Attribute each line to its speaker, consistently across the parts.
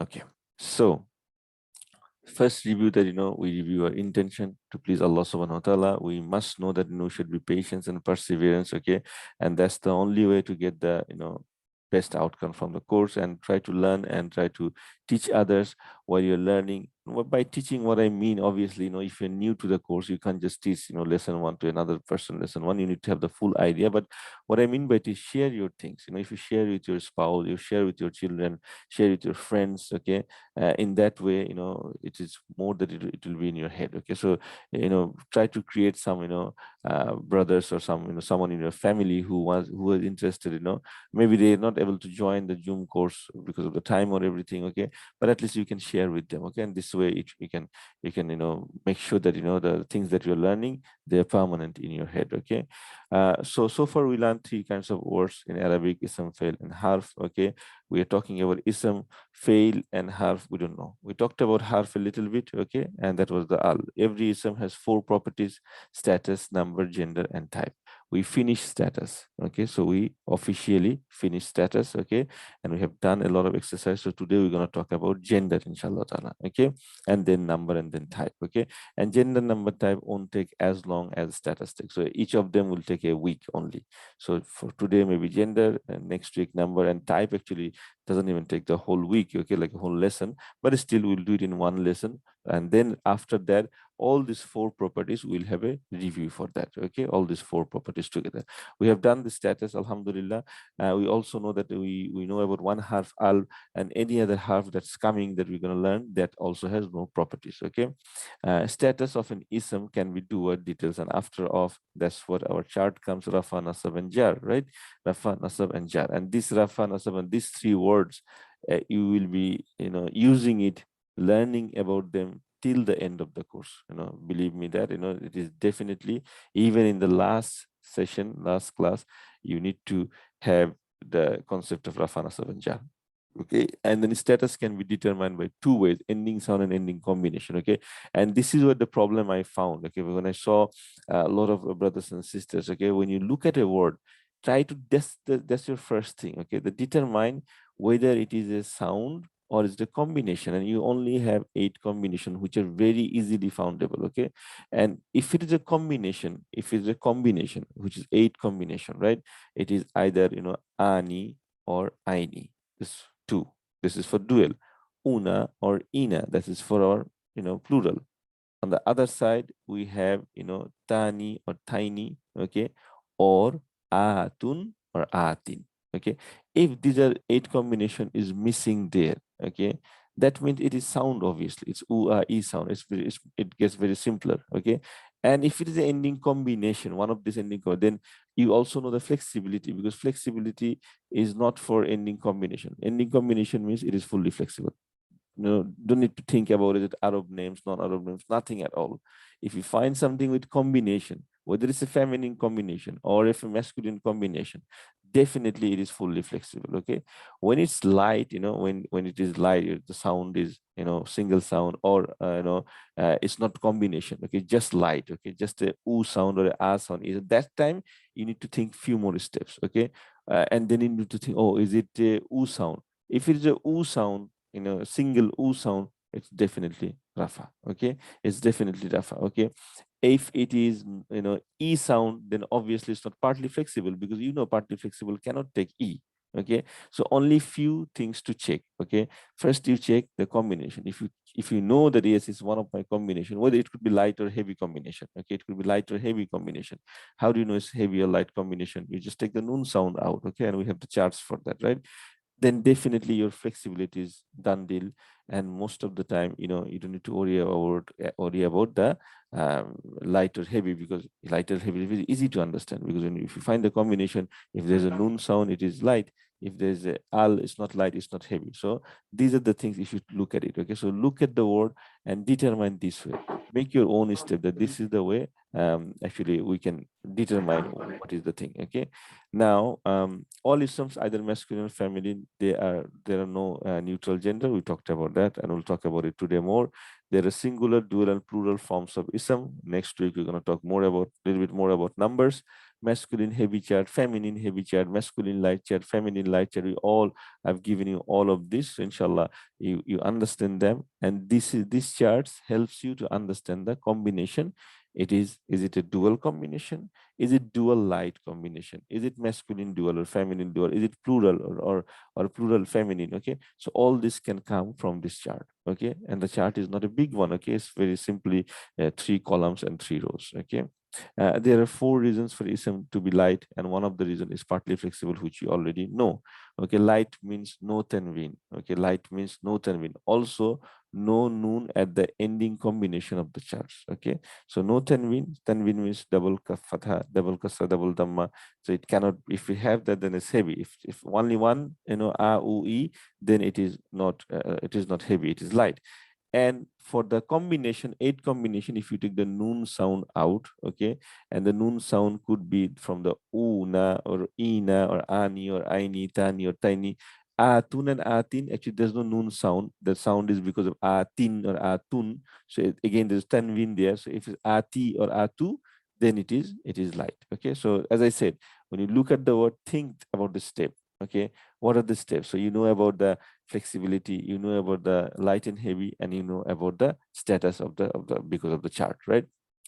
Speaker 1: Okay, so first review that, we review our intention to please Allah subhanahu wa ta'ala. We must know that, should be patience and perseverance. Okay, and that's the only way to get the, best outcome from the course, and try to learn and try to teach others while you're learning. By teaching, what I mean, obviously, if you're new to the course, you can't just teach, lesson one to another person, lesson one. You need to have the full idea. But what I mean by it is share your things. If you share with your spouse, you share with your children, share with your friends. Okay, in that way, it is more that it will be in your head. Okay, so try to create some, brothers or some, someone in your family who is interested. Maybe they're not able to join the Zoom course because of the time or everything. Okay, but at least you can share with them. Okay, and this way you can make sure that the things that you're learning, they're permanent in your head. Okay, so far we learned three kinds of words in Arabic: ism, fail, and harf. Okay, we are talking about ism, fail, and harf. We don't know. We talked about harf a little bit. Okay, and that was the al. Every ism has four properties: status, number, gender, and type. We finish status. Okay, so we officially finish status. Okay, and we have done a lot of exercise. So today we're going to talk about gender, inshallah ta'ala. Okay, and then number, and then type. Okay, and gender, number, type won't take as long as status takes. So each of them will take a week only. So for today, maybe gender, and next week number, and type actually doesn't even take the whole week. Okay, like a whole lesson, but still we'll do it in one lesson. And then after that, all these four properties, we'll have a review for that. Okay, all these four properties together. We have done the status, alhamdulillah. We also know that we know about one harf al, and any other harf that's coming that we're going to learn, that also has no properties. Okay, status of an ism can be do details and after of. That's what our chart comes: rafa, nasab, and jar. Right, rafa, nasab, and jar. And this rafa, nasab, and these three words, you will be using it, learning about them till the end of the course. Believe me that it is definitely, even in the last session, last class, you need to have the concept of rafa, nasab, and jar. Okay, and then status can be determined by two ways: ending sound and ending combination. Okay, and this is what the problem I found. Okay, when I saw a lot of brothers and sisters. Okay, when you look at a word, try to that's your first thing. Okay, the determine whether it is a sound or is the combination, and you only have 8 combinations which are very easily foundable. Okay, and if it is a combination, which is 8 combination, right, it is either ani or aini. This two. This is for dual. Una or ina. That is for our plural. On the other side, we have tani or tiny. Okay, or atun or atin. Okay, if these are 8 combination is missing there. Okay, that means it is sound. Obviously, it's u a e sound. It gets very simpler. Okay, and if it is an ending combination, one of this ending then you also know the flexibility, because flexibility is not for ending combination. Ending combination means it is fully flexible. Don't need to think about it, Arab names, non-Arab names, nothing at all. If you find something with combination, whether it's a feminine combination or if a masculine combination, definitely it is fully flexible. Okay, when it's light, when it is light, the sound is single sound, or it's not combination. Okay, just light. Okay, just a u sound or a a sound. Is at that time you need to think few more steps. Okay, and then you need to think, oh, is it a u sound? If it is a u sound, single u sound, it's definitely rafa. Okay, it's definitely rafa. Okay, if it is e sound, then obviously it's not partly flexible, because partly flexible cannot take e. Okay, so only few things to check. Okay, first you check the combination. If you know that yes, it's one of my combination, whether it could be light or heavy combination. Okay, it could be light or heavy combination. How do you know it's heavy or light combination? You just take the noon sound out. Okay, and we have the charts for that, right? Then definitely your flexibility is done deal. And most of the time, you don't need to worry about the light or heavy, because light or heavy is easy to understand, because if you find the combination, if there's a noon sound, it is light. If there's a al, it's not light, it's not heavy. So these are the things you should look at it. Okay, so look at the word and determine this way. Make your own step that this is the way actually we can determine what is the thing. Okay, now all isms, either masculine or feminine, there are no neutral gender. We talked about that, and we'll talk about it today more. There are singular, dual, and plural forms of ism. Next week we're going to talk more about, little bit more about numbers. masculine heavy chart, feminine heavy chart, masculine light chart, feminine light chart. We all, I've given you all of this. So inshallah, you understand them. And this charts helps you to understand the combination. Is it a dual combination? Is it dual light combination? Is it masculine dual or feminine dual? Is it plural or plural feminine? Okay, so all this can come from this chart. Okay, and the chart is not a big one. Okay, it's very simply 3 columns and 3 rows. Okay, there are 4 reasons for ism to be light, and one of the reason is partly flexible, which you already know. Okay, light means no tanween. Okay, light means no tanween. Also, no noon at the ending combination of the charts. Okay, so no tanween. Tanween means double fatha, double kasra, double dhamma. So it cannot. If we have that, then it's heavy. If only one, a u e, then it is not. It is not heavy. It is light. And for the combination, 8 combination, if you take the noon sound out, okay, and the noon sound could be from the una or ina or ani or aini, tani or tiny. Atun and atin, actually there's no noon sound. The sound is because of atin or atun. So again, there's tanwin there. So if it's ati or atu, then it is light. Okay, so as I said, when you look at the word, think about the step. Okay, what are the steps? So you know about the flexibility, you know about the light and heavy, and you know about the status of the because of the chart, right?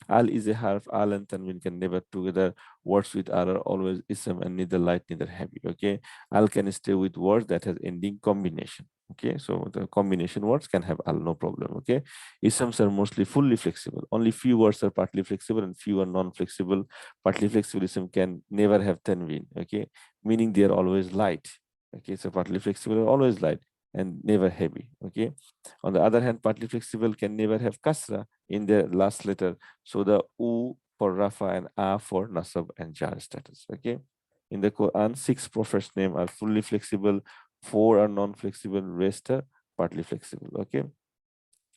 Speaker 1: Al is a harf. Al and tanwin can never together. Words with al are always ism and neither light neither heavy. Okay, al can stay with words that has ending combination. Okay, so the combination words can have al, no problem. Okay, isms are mostly fully flexible. Only few words are partly flexible and few are non-flexible. Partly flexible ism can never have tanwin. Okay, meaning they are always light. Okay, so partly flexible are always light and never heavy. Okay, on the other hand, partly flexible can never have kasra in the last letter. So the u for rafa and a for nasab and jar status. Okay, in the Quran, 6 prophets' name are fully flexible, 4 are non-flexible, rest are partly flexible. Okay,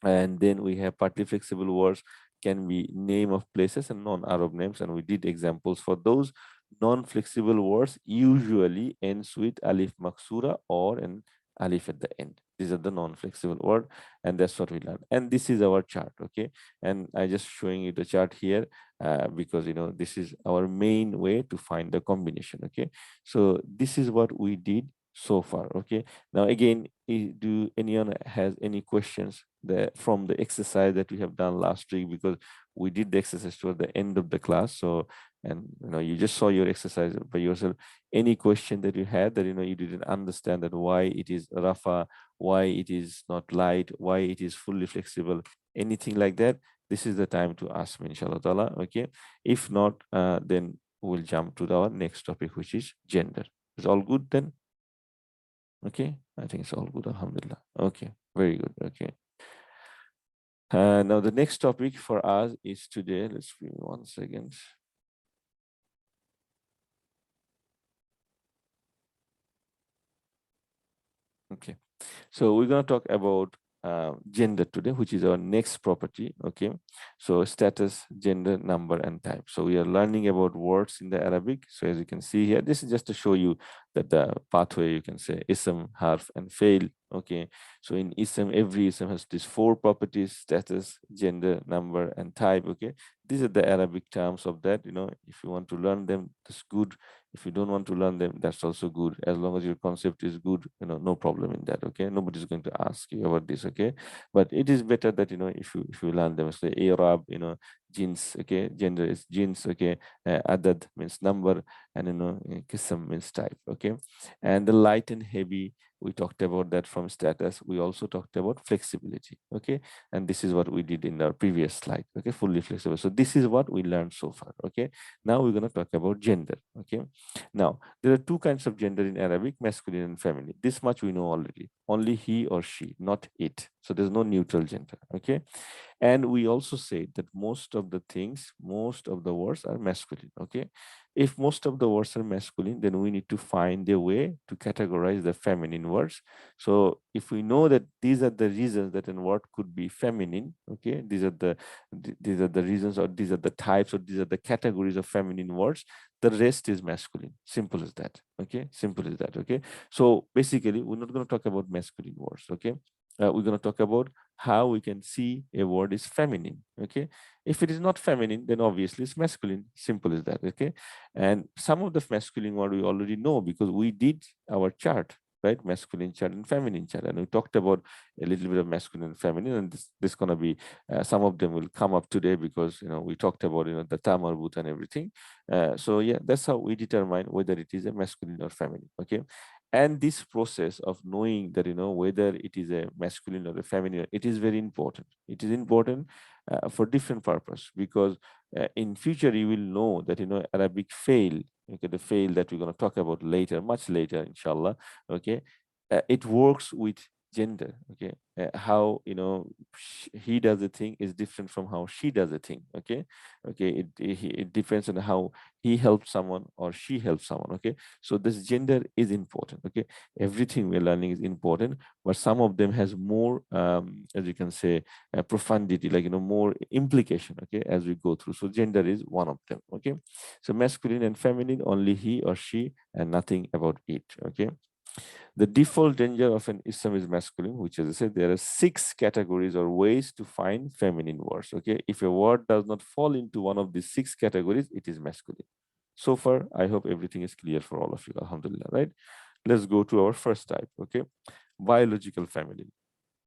Speaker 1: and then we have partly flexible words can be name of places and non-Arab names, and we did examples for those. Non-flexible words usually ends with alif maksura or an alif at the end. These are the non-flexible word, and that's what we learned. And this is our chart. Okay, and I just showing you the chart here because this is our main way to find the combination. Okay, so this is what we did so far. Okay, now again, do anyone has any questions from the exercise that we have done last week? Because we did the exercise toward the end of the class. So, and you just saw your exercise by yourself. Any question that you had that you didn't understand, that why it is rafa, why it is not light, why it is fully flexible, anything like that, this is the time to ask me, inshallah ta'ala. Okay, if not, then we'll jump to our next topic, which is gender. Is all good then? Okay, I think it's all good, alhamdulillah. Okay, very good. Okay. Now the next topic for us is today, let's give me 1 second. Okay, so we're going to talk about gender today, which is our next property. Okay, so status, gender, number, and type. So we are learning about words in the Arabic. So as you can see here, this is just to show you that the pathway, you can say ism, harf, and fail. Okay, so in ism, every ism has these 4 properties: status, gender, number, and type. Okay, these are the Arabic terms of that. If you want to learn them, that's good. If you don't want to learn them, that's also good. As long as your concept is good, no problem in that. Okay, nobody's going to ask you about this. Okay, but it is better that if you learn them. So Arab, jins. Okay, gender is jins. Okay, adad means number, and kism means type. Okay, and the light and heavy, we talked about that from status. We also talked about flexibility. Okay, and this is what we did in our previous slide. Okay, fully flexible. So this is what we learned so far. Okay, now we're going to talk about gender. Okay, now there are 2 kinds of gender in Arabic: masculine and feminine. This much we know already. Only he or she, not it. So there's no neutral gender. Okay, and we also say that most of the things, most of the words are masculine. Okay, if most of the words are masculine, then we need to find a way to categorize the feminine words. So if we know that these are the reasons that a word could be feminine, okay, these are the reasons, or these are the types, or these are the categories of feminine words, the rest is masculine. Simple as that. Okay, simple as that. Okay, so basically we're not going to talk about masculine words. Okay, we're going to talk about how we can see a word is feminine. Okay, if it is not feminine, then obviously it's masculine. Simple as that. Okay, and some of the masculine word we already know because we did our chart, right? Masculine chart and feminine chart, and we talked about a little bit of masculine and feminine, and this gonna be some of them will come up today because we talked about the tamarbut and everything. So yeah, that's how we determine whether it is a masculine or feminine. Okay, and this process of knowing that whether it is a masculine or a feminine, it is very important. It is important for different purpose, because in future you will know that Arabic fail. Okay, the fail that we're going to talk about later, much later, inshallah. Okay, it works with gender. Okay, how he does the thing is different from how she does the thing. Okay, it depends on how he helps someone or she helps someone. Okay, so this gender is important. Okay, everything we're learning is important, but some of them has more as you can say profundity, like more implication. Okay, as we go through, so gender is one of them. Okay, so masculine and feminine, only he or she and nothing about it. Okay, the default gender of an ism is masculine, which, as I said, there are 6 categories or ways to find feminine words. Okay, if a word does not fall into one of these 6 categories, it is masculine. So far, I hope everything is clear for all of you. Alhamdulillah, right? Let's go to our first type. Okay, biological feminine.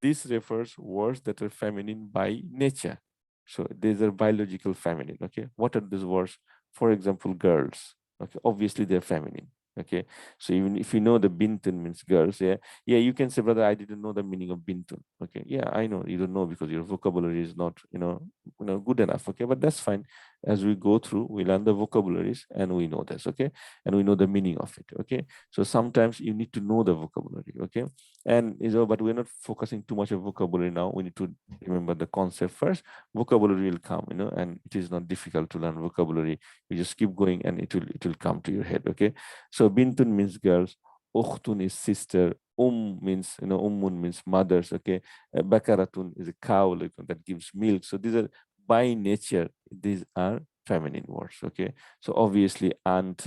Speaker 1: This refers words that are feminine by nature. So these are biological feminine. Okay, what are these words? For example, girls. Okay, obviously they're feminine. Okay, so even if you know the bintun means girls, yeah, you can say, brother, I didn't know the meaning of bintun. Okay, yeah, I know you don't know because your vocabulary is not good enough. Okay, but that's fine. As we go through, we learn the vocabularies and we know this. Okay, and we know the meaning of it. Okay, so sometimes you need to know the vocabulary. Okay, and but we're not focusing too much of vocabulary now. We need to remember the concept first. Vocabulary will come, and it is not difficult to learn vocabulary. You just keep going and it will come to your head. Okay, so bintun means girls, ukhtun is sister, means ummun means mothers. Okay, bakaratun is a cow, like that gives milk. So these are by nature, these are feminine words. Okay, so obviously aunt,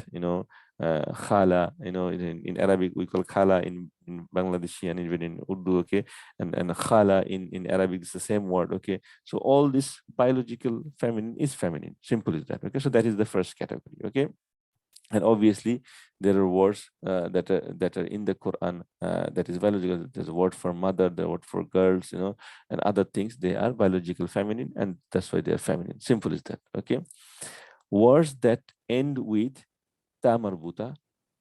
Speaker 1: khala, in Arabic we call khala in Bangladeshi and even in Urdu. Okay, and khala in Arabic is the same word. Okay, so all this biological feminine is feminine. Simple as that. Okay, so that is the first category. Okay, and obviously there are words that are in the Quran that is biological. There's a word for mother, the word for girls, and other things. They are biological feminine, and that's why they are feminine. Simple as that. Okay, words that end with ta marbuta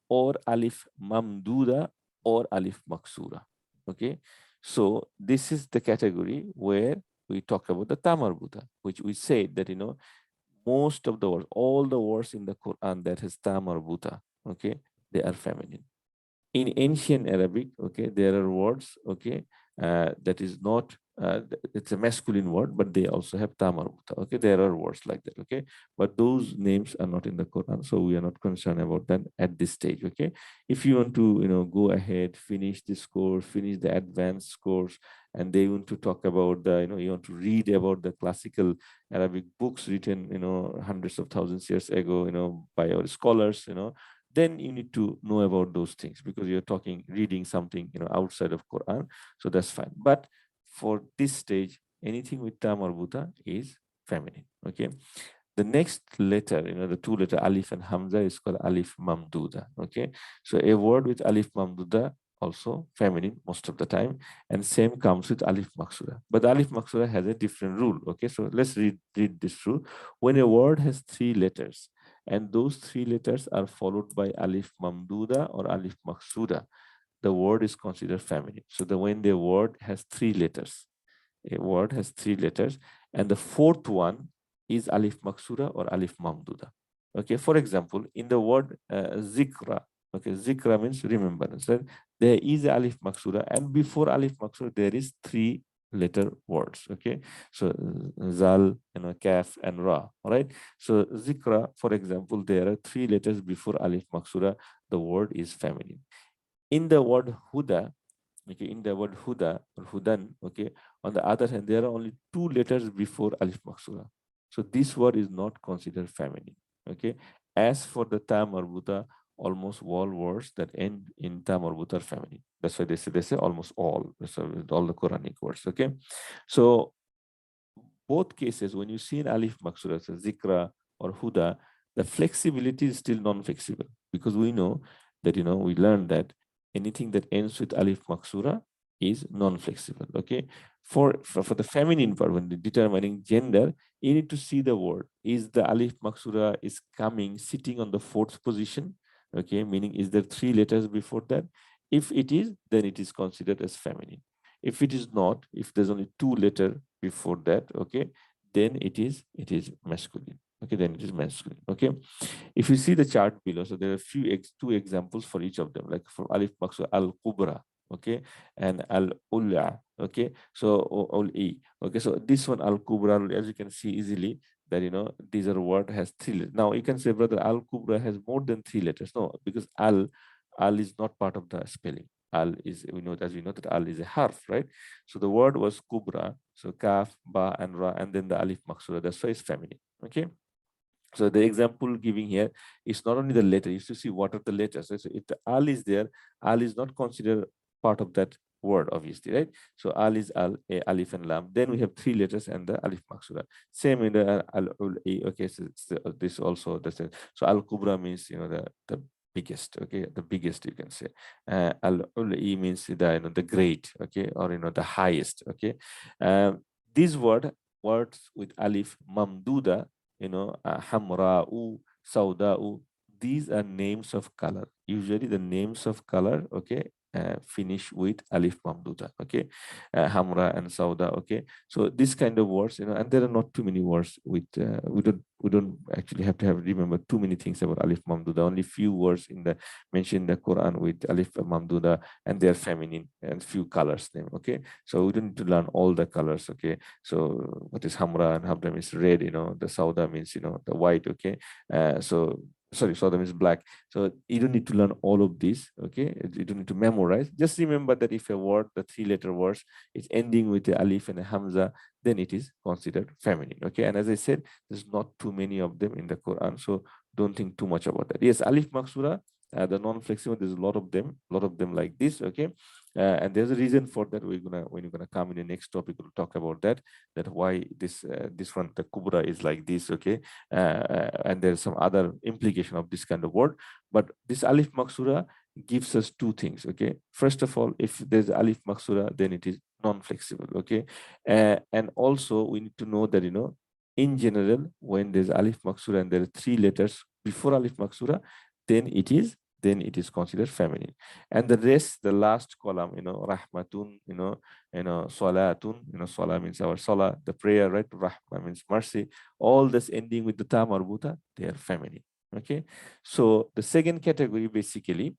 Speaker 1: or alif mamduda or alif maksura. Okay, so this is the category where we talk about the ta marbuta, which we said that most of the words, all the words in the Quran that has ta marbuta, okay, they are feminine. In ancient Arabic, okay, there are words, okay, that is not, it's a masculine word, but they also have ta marbuta. Okay, there are words like that. Okay, but those names are not in the Quran, so we are not concerned about that at this stage. Okay, if you want to, go ahead, finish this course, finish the advanced course, and they want to talk about the, you want to read about the classical Arabic books written, hundreds of thousands years ago, by our scholars, then you need to know about those things because you're talking, reading something, outside of Quran. So that's fine. But for this stage, anything with ta marbuta is feminine. Okay. The next letter, the 2-letter alif and hamza is called alif mamduda. Okay. So a word with alif mamduda also feminine most of the time, and same comes with alif maksura. But alif maksura has a different rule. Okay. So let's read this rule. When a word has 3 letters, and those 3 letters are followed by alif mamduda or alif maksura, the word is considered feminine. So when the word has 3 letters, a word has 3 letters, and the 4th one is alif maksura or alif mamduda. Okay, for example, in the word zikra, okay, zikra means remembrance, right? There is alif maksura, and before alif maksura there is 3 letter words. Okay, so zal, kaf and ra. All right, so zikra, for example, there are 3 letters before alif maksura. The word is feminine. In the word huda, okay, in the word huda or hudan, okay, on the other hand, there are only 2 letters before alif maksura. So this word is not considered feminine. Okay, as for the ta marbuta, almost all words that end in ta marbut are feminine. That's why they say almost all. So with all the Quranic words. Okay, so both cases, when you see an alif maksura, so zikra or huda, the flexibility is still non-flexible, because we know that, we learned that anything that ends with alif maksura is non-flexible. Okay, for the feminine part, when determining gender, you need to see the word. Is the alif maksura is coming sitting on the fourth position? Okay, meaning is there 3 letters before that? If it is, then it is considered as feminine. If it is not, if there's only 2 letters before that, okay, then it is masculine. Okay, then it is masculine. Okay, if you see the chart below, so there are two examples for each of them, like for alif maksud al kubra, okay, and al ulla, okay, so ul e, okay, so this one al kubra, as you can see easily that these are word has 3 letters. Now you can say, brother, al kubra has more than 3 letters. No, because al is not part of the spelling. Al is, as we know that al is a harf, right? So the word was kubra, so kaf, ba, and ra, and then the alif maksura. That's why it's feminine. Okay. So the example giving here is not only the letter. You should see what are the letters. So if the al is there, al is not considered part of that word, obviously, right? So al is al, a, alif and lam. Then we have 3 letters and the alif maksura. Same in the al ul a. Okay, so this also the same. So al kubra means the biggest. Okay, the biggest, you can say. Al ul e means the great. Okay, or the highest. Okay, these words with alif mamduda, hamra'u, sauda'u, these are names of color. Usually the names of color, okay, finish with alif mamduda, okay, hamra and sauda, okay. So this kind of words, and there are not too many words with, we don't actually have to remember too many things about alif mamduda. Only few words mentioned in the Quran with alif mamduda, and they are feminine, and few colors name, okay. So we don't need to learn all the colors, okay. So what is hamra? And hamra means red, the sauda means, the white, okay. So sorry, sauda means black. So you don't need to learn all of this, okay. You don't need to memorize. Just remember that if a word, the 3-letter words, is ending with a alif and a hamza, then it is considered feminine, okay. And as I said, there's not too many of them in the Quran, so don't think too much about that. Yes, alif maksura, the non-flexible, there's a lot of them like this, okay. And there's a reason for that. When you're gonna come in the next topic, we'll talk about that why this one, the kubra, is like this, okay. And there's some other implication of this kind of word, but this alif maksura gives us 2 things, okay. First of all, if there's alif maksura, then it is non-flexible, okay. And also we need to know that in general, when there's alif maksura and there are 3 letters before alif maksura, then it is considered feminine. And the rest, the last column, rahmatun, salatun, salah means our salah, the prayer, right? Rahma means mercy. All this ending with the ta marbuta, they are feminine. Okay. So the second category, basically,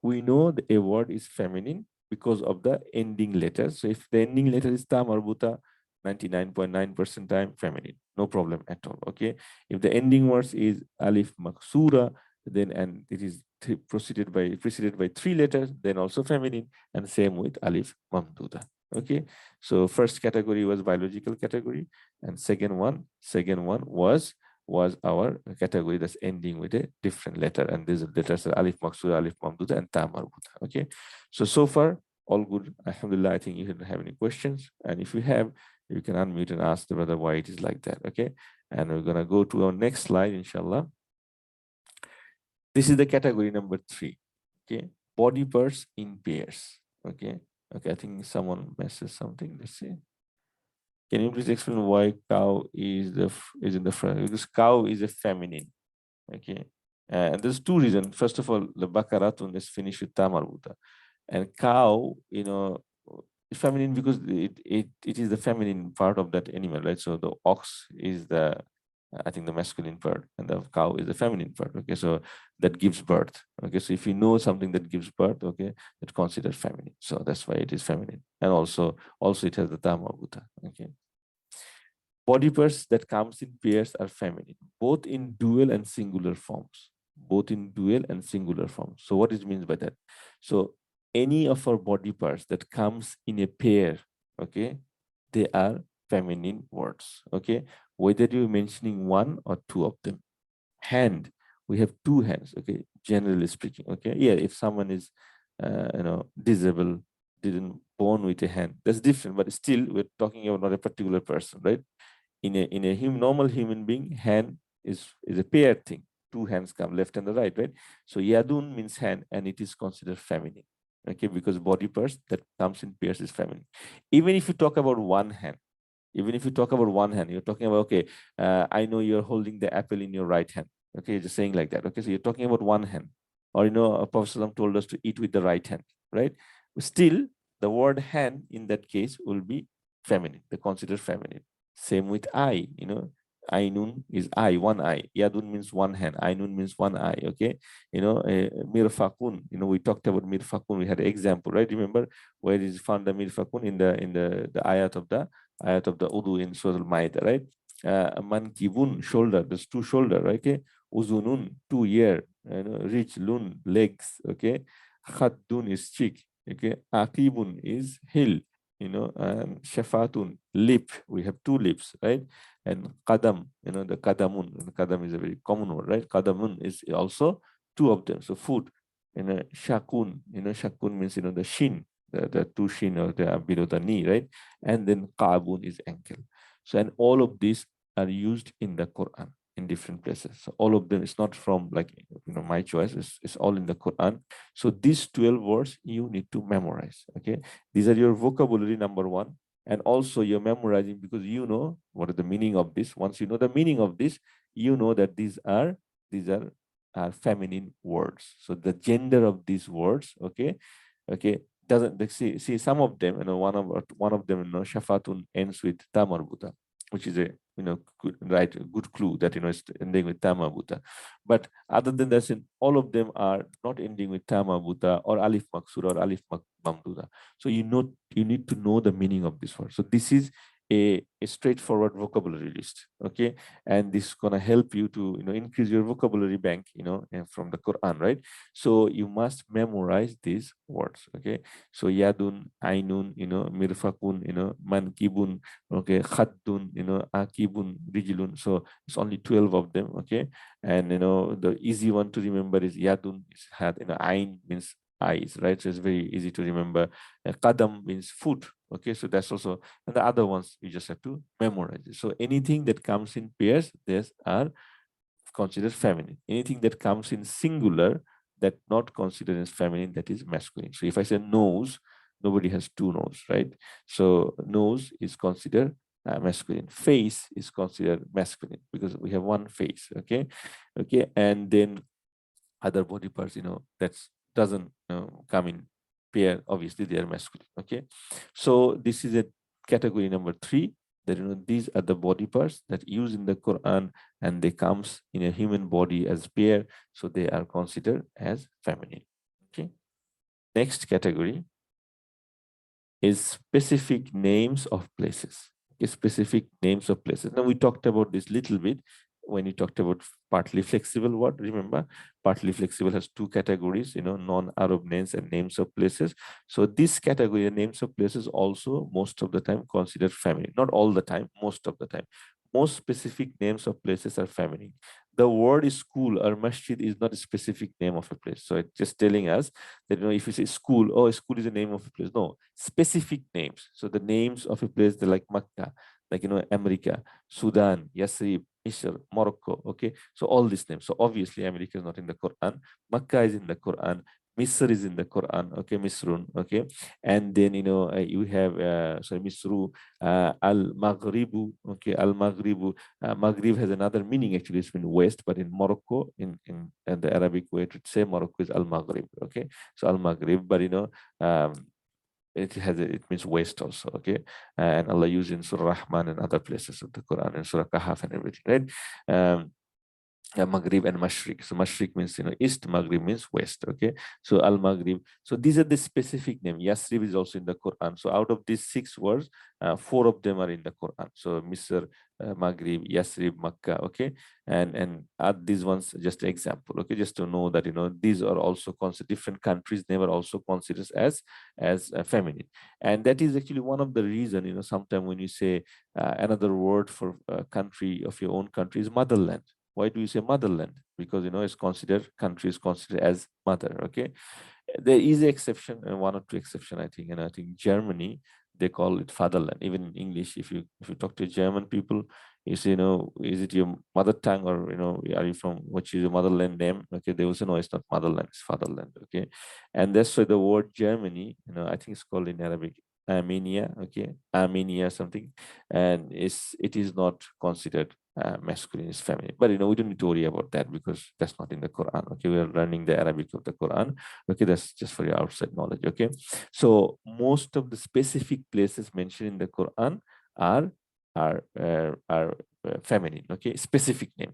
Speaker 1: we know that a word is feminine because of the ending letter. So if the ending letter is ta marbuta, 99.9% time feminine, no problem at all. Okay. If the ending words is alif maksura, then and it is preceded by 3 letters, then also feminine, and same with alif mamduda. Okay, so first category was biological category, and second one was our category that's ending with a different letter, and these letters are alif maksura, alif mamduda, and ta marbuta. Okay, so far all good, alhamdulillah. I think you don't have any questions, and if you have, you can unmute and ask the brother why it is like that. Okay, and we're gonna go to our next slide, inshallah. This is the category number 3. Okay, body parts in pairs. Okay, I think someone messes something. Let's see. Can you please explain why cow is in the front? Because cow is a feminine. Okay, and there's 2 reasons. First of all, the bakaratun is finished with tamarbuta, and cow, feminine because it is the feminine part of that animal, right? So the ox is I think the masculine part, and the cow is the feminine part. Okay, so that gives birth. Okay, so if you know something that gives birth, okay, it's considered feminine. So that's why it is feminine, and also it has the tamabuta. Okay, body parts that comes in pairs are feminine, both in dual and singular forms. Both in dual and singular forms. So what it means by that? So any of our body parts that comes in a pair, okay, they are feminine words. Okay, whether you're mentioning 1 or 2 of them. Hand, we have 2 hands. Okay, generally speaking. Okay, yeah, if someone is disabled, didn't born with a hand, that's different, but still we're talking about not a particular person, right? In a normal human being, hand is a paired thing. Two hands come, left and the right, right? So yadun means hand, and it is considered feminine. Okay, because body parts that comes in pairs is feminine. Even if you talk about one hand, you're talking about, okay, I know you're holding the apple in your right hand. Okay, you're just saying like that. Okay, so you're talking about one hand. Or, Prophet Sallam told us to eat with the right hand, right? Still, the word hand in that case will be feminine, they consider feminine. Same with eye, Ainun is eye, one eye. Yadun means one hand. Ainun means one eye. Okay, mirfakun. We talked about mirfakun. We had an example, right? Remember where is found the mirfakun in the ayat of the udu in Surah Al-Ma'idah, right? Mankibun, shoulder. There's two shoulder, right? Okay. Uzunun, two ear. Rijlun, legs. Okay. Khaddun is cheek. Okay. Akibun is heel. And shafatun, lip. We have two lips, right? And qadam, the qadamun. And qadam is a very common word, right? Qadamun is also two of them. So foot. Shakun. Shakun means the shin, the two shin or the below the knee, right? And then qabun is ankle. So, and all of these are used in the Quran in different places. So all of them is not from like my choice. It's all in the Quran. So these 12 words you need to memorize. Okay, these are your vocabulary number one, and also you're memorizing because you know what is the meaning of this. Once you know the meaning of this, you know that these are feminine words. So the gender of these words, okay, doesn't see some of them, one of them, shafatun ends with tamarbuta, which is a good clue that it's ending with tamabuta. But other than that, all of them are not ending with tamabuta or alif maksura or alif mamduda. So you need to know the meaning of this word. So this is a straightforward vocabulary list, okay, and this is gonna help you to increase your vocabulary bank, and from the Quran, right? So you must memorize these words, okay? So yadun, ainun, mirfakun, mankibun, okay, khaddun, akibun, rijlun. So it's only 12 of them, okay? And the easy one to remember is yadun, is had, ain means eyes, right? So it's very easy to remember. Qadam means foot, okay? So that's also, and the other ones you just have to memorize it. So anything that comes in pairs, these are considered feminine. Anything that comes in singular, that not considered as feminine, that is masculine. So if I say nose, nobody has two nose, right? So nose is considered masculine. Face is considered masculine because we have one face, okay? And then other body parts, that doesn't come in pair, obviously they are masculine, okay? So this is a category number 3, that these are the body parts that use in the Quran, and they comes in a human body as pair, so they are considered as feminine, okay? Next category is specific names of places. Specific names of places. Now we talked about this little bit when you talked about partly flexible word. Remember, partly flexible has two categories, non-Arab names and names of places. So this category, names of places, also most of the time considered feminine. Not all the time, most of the time. Most specific names of places are feminine. The word school or masjid is not a specific name of a place. So it's just telling us that, if you say school, oh, school is the name of a place. No, specific names. So the names of a place, they're like Makkah, like, America, Sudan, Yasrib, Misr, Morocco. Okay, so all these names. So obviously America is not in the Quran. Makkah is in the Quran. Misr is in the Quran, okay, Misrun, okay, and then you have sorry, Misru, Al-Maghribu, okay, Al-Maghribu. Maghrib has another meaning, actually it's been west, but in Morocco, in the Arabic way to say Morocco is Al-Maghrib, okay, so Al-Maghrib, but um, it means west also, okay, and Allah used in Surah Rahman and other places of the Quran and Surah Kahf and everything, right? Maghrib and Mashriq. So Mashriq means east, Maghrib means west. Okay, so Al Maghrib. So these are the specific name. Yasrib is also in the Quran. So out of these 6 words, 4 of them are in the Quran. So Misr, Maghrib, Yasrib, Makkah. Okay, and add these ones just an example. Okay, just to know that these are also considered, different countries never also considers as feminine, and that is actually one of the reason. Sometimes when you say another word for country of your own country is motherland. Why do you say motherland? because it's considered, country is considered as mother. Okay, there is an exception, one or two exception, I think. And I think Germany, they call it fatherland. Even in English, if you talk to German people, you say, is it your mother tongue, or are you from, which is your motherland name? Okay, they will say, no, it's not motherland, it's fatherland. Okay, and that's why the word Germany, I think it's called in Arabic Armenia. Okay, Armenia something, and it is not considered masculine, is feminine. But we don't need to worry about that, because that's not in the Quran. Okay, we are learning the Arabic of the Quran. Okay, that's just for your outside knowledge. Okay, so most of the specific places mentioned in the Quran are feminine. Okay, specific name.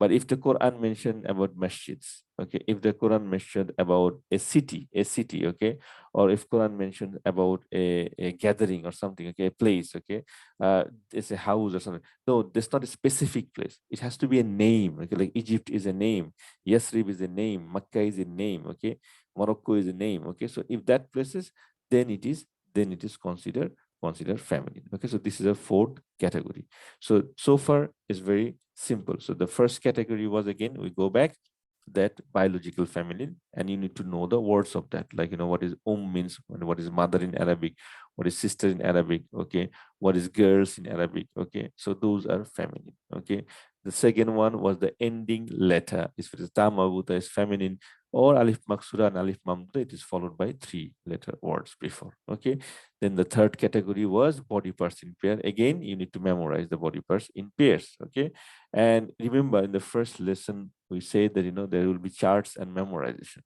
Speaker 1: But if the Quran mentioned about masjids, okay, if the Quran mentioned about a city, okay, or if Quran mentioned about a gathering or something, okay, a place, okay, it's a house or something. No, that's not a specific place. It has to be a name. Okay, like Egypt is a name, Yasrib is a name, Makkah is a name, okay, Morocco is a name. Okay, so if that places, then it is considered feminine. Okay, so this is a fourth category. So far is very simple. So the first category was, again, we go back, that biological feminine, and you need to know the words of that, like what is means, what is mother in Arabic, what is sister in Arabic, okay, what is girls in Arabic. Okay, so those are feminine. Okay, the second one was the ending letter. If it is ta marbuta is feminine, or alif maksura and alif mamduda, it is followed by 3-letter words before. Okay, then the third category was body parts in pair. Again, you need to memorize the body parts in pairs. Okay, and remember, in the first lesson we said that there will be charts and memorization.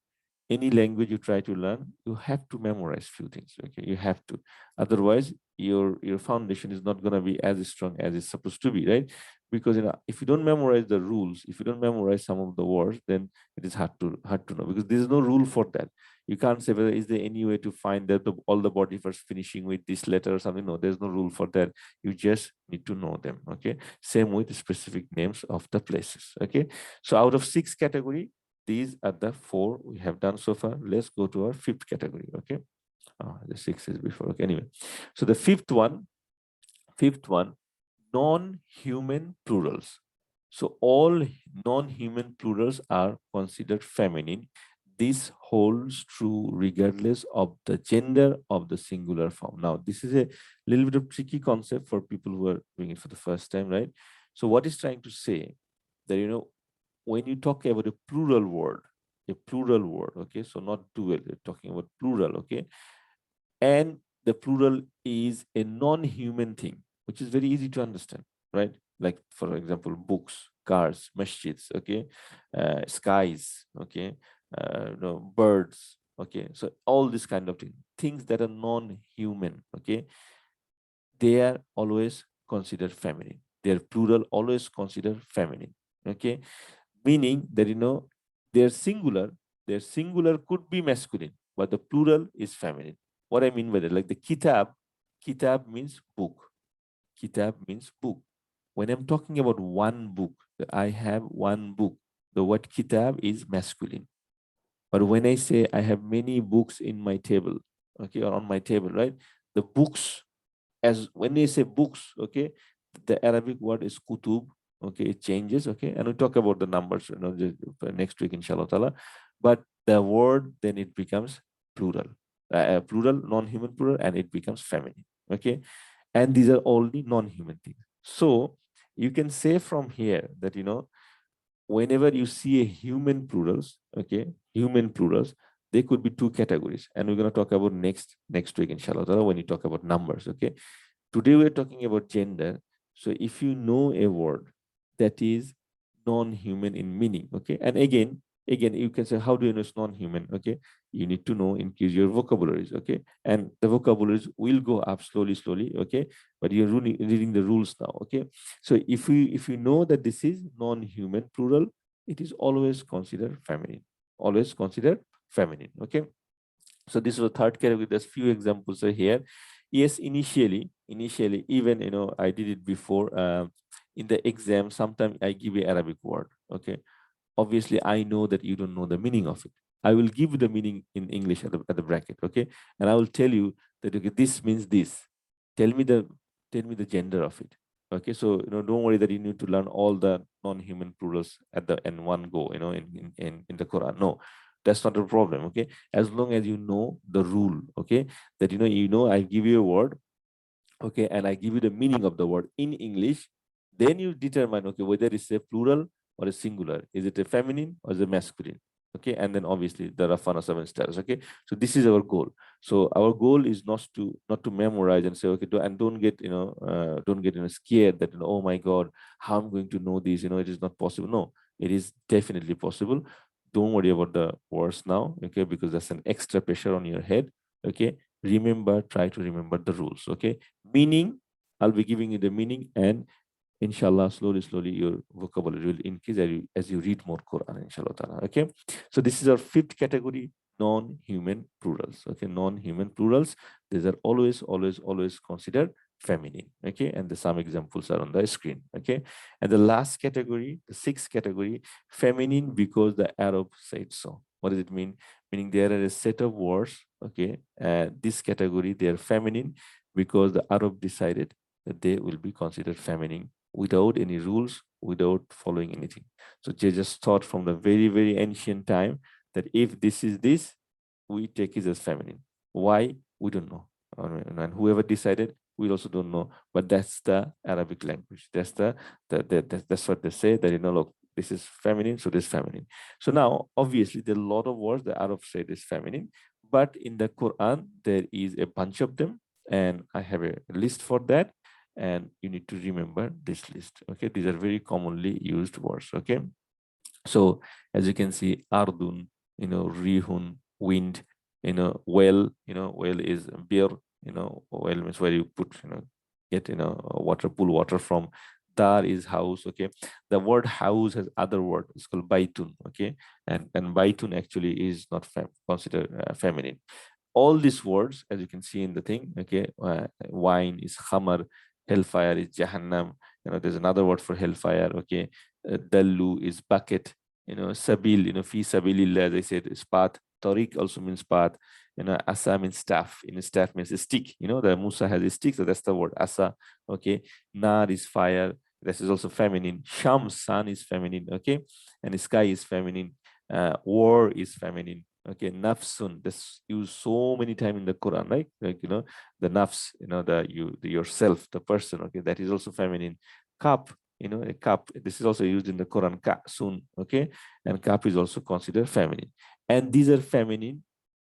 Speaker 1: Any language you try to learn, you have to memorize few things. Okay, you have to. Otherwise, your foundation is not going to be as strong as it's supposed to be, right? Because if you don't memorize the rules, if you don't memorize some of the words, then it is hard to know, because there is no rule for that. You can't say, whether is there any way to find that all the body parts finishing with this letter or something. No, there's no rule for that. You just need to know them. Okay, same with the specific names of the places. Okay, so out of 6 category, these are the 4 we have done so far. Let's go to our 5th category. Okay, the 6 is before. Okay, anyway, so the fifth one, non-human plurals. So all non-human plurals are considered feminine. This holds true regardless of the gender of the singular form. Now, this is a little bit of tricky concept for people who are doing it for the first time, right? So what is trying to say that, when you talk about a plural word, okay, so not dual, you're talking about plural, okay, and the plural is a non-human thing, which is very easy to understand, right? Like, for example, books, cars, masjids, okay, skies, okay, birds, okay. So all this kind of things that are non-human, okay, they are always considered feminine. Their plural always considered feminine, okay, meaning that their singular could be masculine, but the plural is feminine. What I mean by that, like the kitab means book. Kitab means book. When I'm talking about one book, I have one book, the word kitab is masculine. But when I say I have many books in my table, okay, or on my table, right? The books, as when they say books, okay, the Arabic word is kutub, okay, it changes, okay, and we talk about the numbers, next week, inshallah ta'ala. But the word, then it becomes plural, non-human plural, and it becomes feminine, okay, and these are only non-human things. So you can say from here that whenever you see a human plurals, okay, human plurals, they could be 2 categories, and we're going to talk about next week, inshallah ta'ala, when you talk about numbers, okay. Today we're talking about gender. So if you know a word that is non-human in meaning, okay, and again, you can say, how do you know it's non-human? Okay, you need to know, increase your vocabularies, okay, and the vocabularies will go up slowly, okay, but you're reading the rules now, okay. So if you know that this is non-human plural, it is always considered feminine, okay. So this is the third category. There's few examples are here. Yes, initially, even I did it before. In the exam, sometimes I give a Arabic word. Okay, obviously I know that you don't know the meaning of it. I will give you the meaning in English at the bracket. Okay, and I will tell you that, okay, this means this. Tell me the gender of it. Okay, so don't worry that you need to learn all the non-human plurals at the in one go, in the Quran. No, that's not a problem. Okay, as long as you know the rule, okay, that I give you a word, okay, and I give you the meaning of the word in English, then you determine, okay, whether it's a plural or a singular. Is it a feminine or is it masculine? Okay, and then obviously there are Fana 7 stars. Okay, so this is our goal. So our goal is not to memorize and say, okay, and don't get scared that oh my God, how I'm going to know this. It is not possible. No, it is definitely possible. Don't worry about the words now, okay, because that's an extra pressure on your head. Okay, try to remember the rules. Okay, meaning, I'll be giving you the meaning, and inshallah, slowly your vocabulary will increase as you read more Quran, inshallah ta'ala. Okay, so this is our fifth category, non-human plurals. Okay, non-human plurals, these are always considered feminine. Okay, and some examples are on the screen. Okay, and the last category, the sixth category, feminine because the Arab said so. What does it mean? Meaning there are a set of words, okay, this category, they are feminine because the Arab decided that they will be considered feminine without any rules, without following anything. So they just thought from the very, very ancient time that if this is this, we take it as feminine. Why? We don't know. And whoever decided, we also don't know. But that's the Arabic language. That's what they say, that look, this is feminine, so this is feminine. So now, obviously, there are a lot of words the Arab said is feminine, but in the Quran, there is a bunch of them, and I have a list for that, and you need to remember this list. Okay, these are very commonly used words. Okay, so as you can see, ardun, rihun, wind, well, well is beer, well means where you put, get, water, pull water from. Dar is house. Okay, the word house has other word, it's called baitun. Okay, and baitun actually is not considered feminine. All these words, as you can see in the thing, okay, wine is khamar, hellfire is jahannam, there's another word for hellfire. Okay, dallu is bucket, sabil, fi sabilillah, as I said, is path. Tariq also means path. Asa means staff. Staff means a stick. The Musa has a stick, so that's the word asa. Okay, nar is fire. This is also feminine. Shams, sun is feminine. Okay, and sky is feminine. War is feminine. Okay, nafsun, that's used so many times in the Quran, right? Like, the nafs, the yourself, the person. Okay, that is also feminine. Cup, a cup, this is also used in the Quran, ka'sun. Okay, and cup is also considered feminine, and these are feminine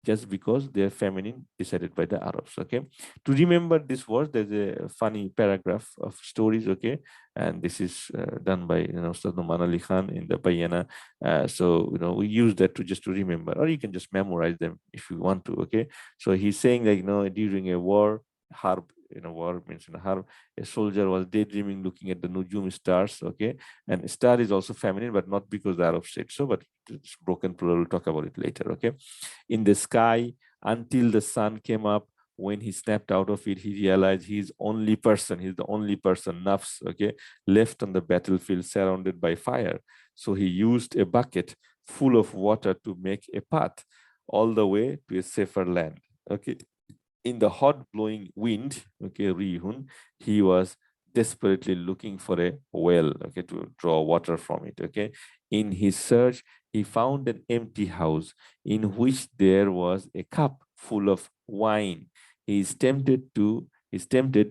Speaker 1: just because they are feminine decided by the Arabs. Okay, to remember this word, there's a funny paragraph of stories. Okay, and this is done by Ustad Numan Ali Khan in the Bayana. So we use that to remember, or you can just memorize them if you want to. Okay, so he's saying that during a war, harb, war means harb, a soldier was daydreaming looking at the nujum, stars. Okay, and star is also feminine, but not because the Arab said so, but it's broken plural. We'll talk about it later. Okay, in the sky until the sun came up. When he snapped out of it, he realized he's the only person, nafs, okay, left on the battlefield surrounded by fire. So he used a bucket full of water to make a path all the way to a safer land. Okay, in the hot blowing wind, okay, rihun, he was desperately looking for a well, okay, to draw water from it. Okay, in his search, he found an empty house in which there was a cup full of wine. He's tempted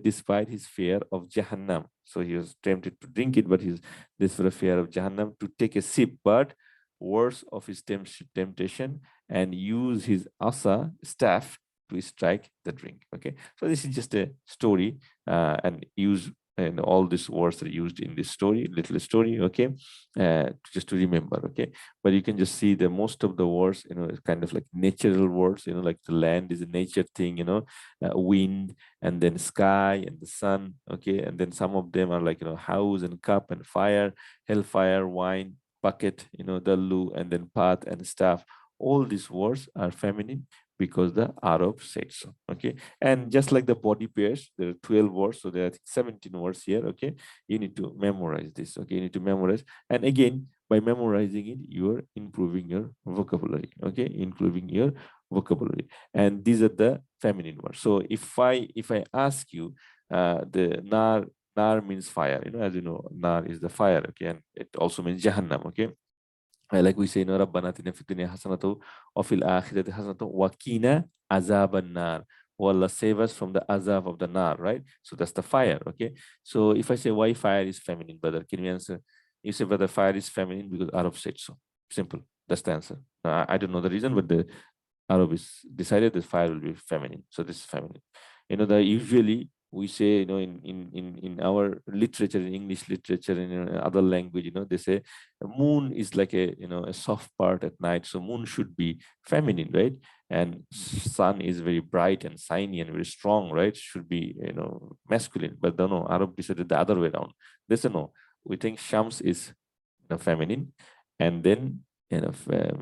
Speaker 1: despite his fear of Jahannam. So he was tempted to drink it, but he's this for a fear of Jahannam to take a sip. But worse of his temptation, and use his asa staff to strike the drink. Okay, so this is just a story, and use, and all these words are used in this story, little story. Okay, just to remember. Okay, but you can just see the most of the words, kind of like natural words. Like the land is a nature thing. Wind, and then sky and the sun. Okay, and then some of them are like house and cup and fire, hellfire, wine, bucket, dallu, and then path and staff. All these words are feminine because the Arab said so. Okay, and just like the body pairs, there are 12 words, so there are 17 words here. Okay, you need to memorize this. Okay, you need to memorize, and again, by memorizing it, you are improving your vocabulary. Okay, improving your vocabulary, and these are the feminine words. So if I ask you, the nar Nar means fire, as you know, nar is the fire, okay, and it also means Jahannam, okay. Like we say, Rabbana atina fid dunya hasanatu wa fil akhirati hasanatu wa qina azaban nar. Oh Allah, save us from the azab of the nar, right? So that's the fire, okay? So if I say why fire is feminine, brother, can you answer? You say, brother, fire is feminine because Arab said so. Simple. That's the answer. I don't know the reason, but the Arab is decided that fire will be feminine. So this is feminine. The usually we say, in our literature, in English literature, in other language, they say moon is like a soft part at night. So moon should be feminine, right? And sun is very bright and shiny and very strong, right? Should be, masculine. But no, Arab decided the other way around. They say no. We think Shams is feminine, and then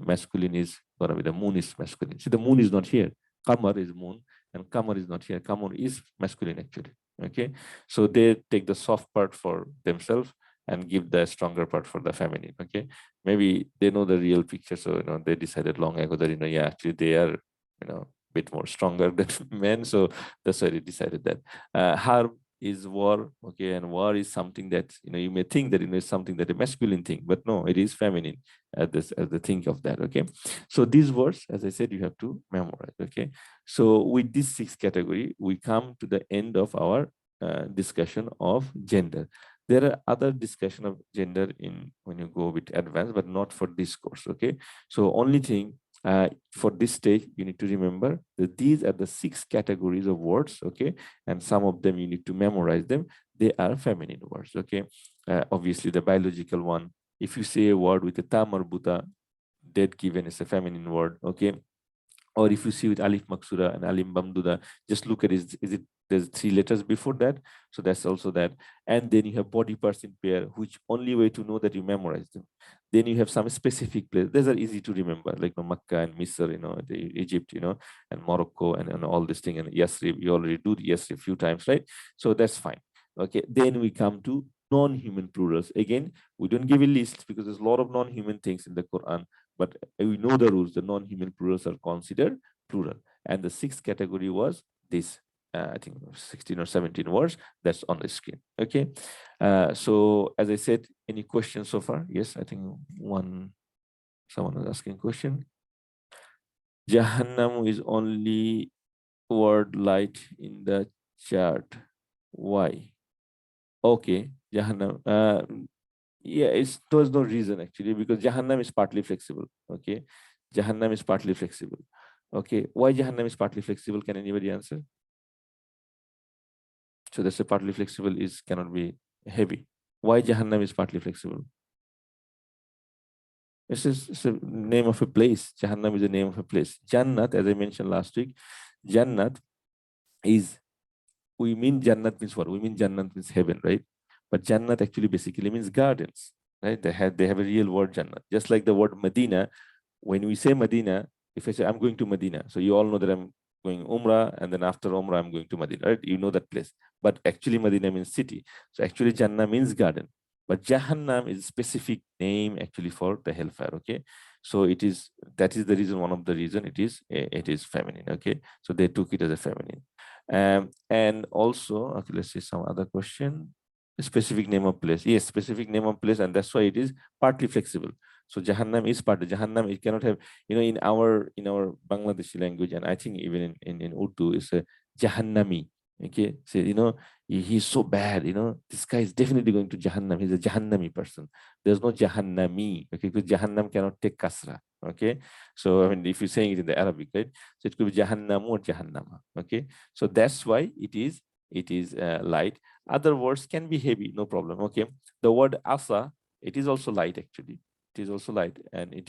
Speaker 1: masculine is gonna be the moon is masculine. See, the moon is not here. Qamar is moon, and Qamar is not here. Qamar is masculine actually. Okay, so they take the soft part for themselves and give the stronger part for the feminine. Okay, maybe they know the real picture, so they decided long ago that yeah, actually they are bit more stronger than men, so that's why they decided that. Harb is war, okay, and war is something that you may think that is something that a masculine thing, but no, it is feminine as the think of that. Okay, so these words, as I said, you have to memorize. Okay, so with this 6 category, we come to the end of our discussion of gender. There are other discussion of gender in when you go a bit advanced, but not for this course. Okay, so only thing for this stage, you need to remember that these are the 6 categories of words, okay? And some of them you need to memorize them. They are feminine words, okay? Obviously, the biological one, if you say a word with a ta marbuta, that given is a feminine word, okay? Or if you see with alif maksura and alim bamduda, just look at is it there's 3 letters before that, so that's also that. And then you have body parts in pair, which only way to know that you memorize them. Then you have some specific place. These are easy to remember, like Makkah and Misr, Egypt, and Morocco and all this thing, and Yasrib. You already do the Yasrib a few times, right? So that's fine. Okay, then we come to non-human plurals. Again, we don't give a list because there's a lot of non-human things in the Quran, but we know the rules. The non-human plurals are considered plural. And the 6th category was this, I think 16 or 17 words that's on the screen. Okay. So as I said, any questions so far? Yes, I think someone was asking a question. Jahannam is only word light in the chart. Why? Okay, Jahannam. Yeah, there's no reason actually, because Jahannam is partly flexible. Okay, Jahannam is partly flexible. Okay, why Jahannam is partly flexible? Can anybody answer? So that's a partly flexible is cannot be heavy. Why Jahannam is partly flexible? It's a name of a place. Jahannam is the name of a place. Jannat, as I mentioned last week, Jannat is, we mean Jannat means what? We mean Jannat means heaven, right? But Jannat actually basically means gardens, right? They have a real word Jannat. Just like the word Medina, when we say Medina, if I say I'm going to Medina, so you all know that I'm going Umrah, and then after Umrah I'm going to Medina, right? You know that place. But actually Medina means city. So actually Jannah means garden. But Jahannam is a specific name actually for the hellfire. Okay, so that is the reason, one of the reason it is feminine. Okay, so they took it as a feminine. And also, okay, let's see some other question. A specific name of place. Yes, specific name of place, and that's why it is partly flexible. So Jahannam is part of Jahannam. It cannot have, in our Bangladeshi language, and I think even in Urdu, it's a Jahannami. Okay, so he's so bad. This guy is definitely going to Jahannam. He's a Jahannami person. There's no Jahannami. Okay, because Jahannam cannot take kasra. Okay, so I mean, if you're saying it in the Arabic, right? So it could be Jahannam or Jahannama. Okay, so that's why it is light. Other words can be heavy, no problem. Okay, the word asa, it is also light actually. It is also light, and it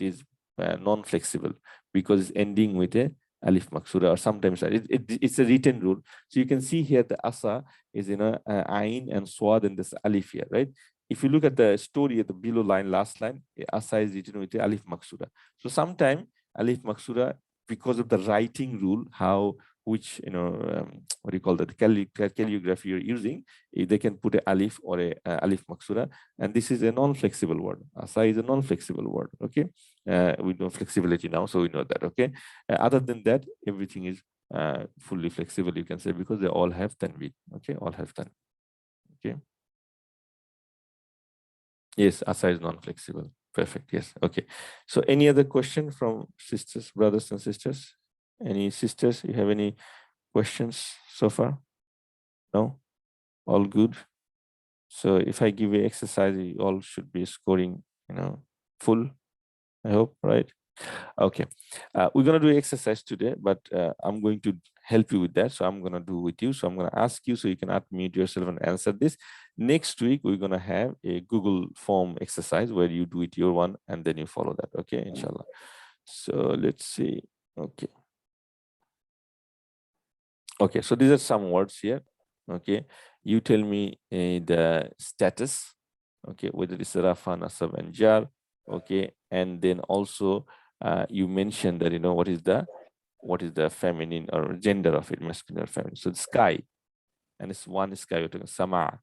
Speaker 1: is non-flexible because it's ending with a alif maksura, or sometimes it's a written rule. So you can see here the asa is ain and swad and this alif here, right? If you look at the story at the below line, last line, asa is written with the alif maksura. So sometime alif maksura, because of the writing rule, which what do you call that, calligraphy you're using, they can put a alif or a alif maksura, and this is a non-flexible word. Asa is a non-flexible word. Okay, we know flexibility now, so we know that. Okay, other than that, everything is fully flexible, you can say, because they all have tanween. Okay, all have tanween. Okay. Yes, asa is non-flexible. Perfect. Yes. Okay. So any other question from sisters, brothers and sisters? Any sisters, you have any questions so far? No? All good? So if I give you exercise, you all should be scoring, full, I hope, right? Okay. We're going to do exercise today, but I'm going to help you with that. So I'm going to do with you. So I'm going to ask you so you can unmute yourself and answer this. Next week, we're going to have a Google form exercise where you do it your one and then you follow that. Okay, inshallah. So let's see. Okay. Okay, so these are some words here. Okay, you tell me the status. Okay, whether it's Rafa, Nasab, and Jar. Okay, and then also you mentioned that what is the feminine or gender of it, masculine or feminine. So the sky, and it's one sky. You're talking Sama.